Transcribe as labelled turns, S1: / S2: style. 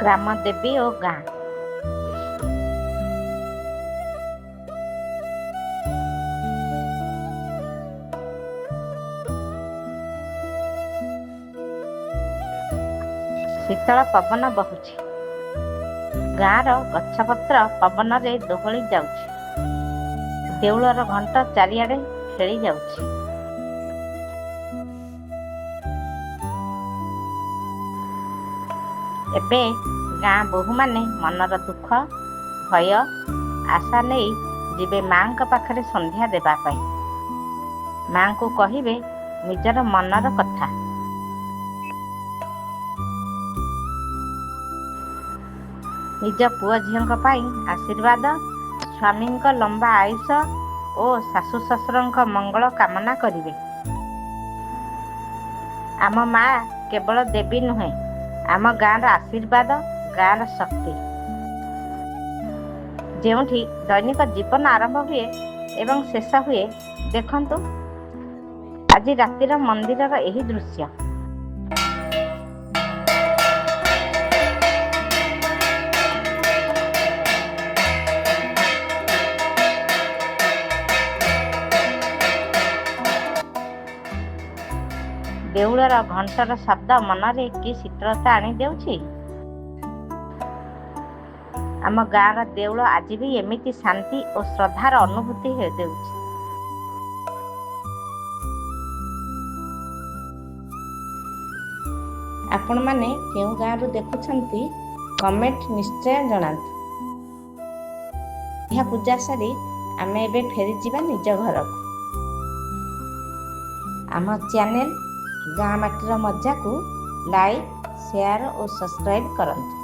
S1: ଗ୍ରାମ ଦେବୀ ଓ ଗାଁ। ଶୀତଳ ପବନ ବହୁଛି। ଗାଁର ଗଛପତ୍ର ପବନରେ ଦୋହଳି ଯାଉଛି। ଦେଉଳର ଘଣ୍ଟ ଚାରିଆଡ଼େ ଖେଳି ଯାଉଛି। ଏବେ ଗାଁ ବୋହୂମାନେ ମନର ଦୁଃଖ, ଭୟ, ଆଶା ନେଇ ଯିବେ ମାଙ୍କ ପାଖରେ ସନ୍ଧ୍ୟା ଦେବା ପାଇଁ। ମାଙ୍କୁ କହିବେ ନିଜର ମନର କଥା। ନିଜ ପୁଅ ଝିଅଙ୍କ ପାଇଁ ଆଶୀର୍ବାଦ, ସ୍ୱାମୀଙ୍କ ଲମ୍ବା ଆୟୁଷ ଓ ଶାଶୁ ଶ୍ୱଶୁରଙ୍କ ମଙ୍ଗଳ କାମନା କରିବେ। ଆମ ମା କେବଳ ଦେବୀ ନୁହେଁ, ଆମ ଗାଁର ଆଶୀର୍ବାଦ, ଗାଁର ଶକ୍ତି। ଯେଉଁଠି ଦୈନିକ ଜୀବନ ଆରମ୍ଭ ହୁଏ ଏବଂ ଶେଷ ହୁଏ, ଦେଖନ୍ତୁ ଆଜି ରାତିର ମନ୍ଦିରର ଏହି ଦୃଶ୍ୟ। ଦେଉଳର ଘଣ୍ଟର ଶବ୍ଦ ମନରେ କି ଶୀତଳତା ଆଣି ଦେଉଛି। ଆମ ଗାଁର ଦେଉଳ ଆଜି ବି ଏମିତି ଶାନ୍ତି ଓ ଶ୍ରଦ୍ଧାର ଅନୁଭୂତି ଦେଉଛି। ଆପଣମାନେ କେଉଁ ଗାଁରୁ ଦେଖୁଛନ୍ତି କମେଣ୍ଟ ନିଶ୍ଚୟ ଜଣାନ୍ତୁ। ଏହା ପୂଜା ସାରି ଆମେ ଏବେ ଫେରିଯିବା ନିଜ ଘରକୁ। ଆମ ଚ୍ୟାନେଲ ଗାଁ ମାଟିର ମଜାକୁ ଲାଇକ୍, ସେୟାର ଓ ସବସ୍କ୍ରାଇବ୍ କରନ୍ତୁ।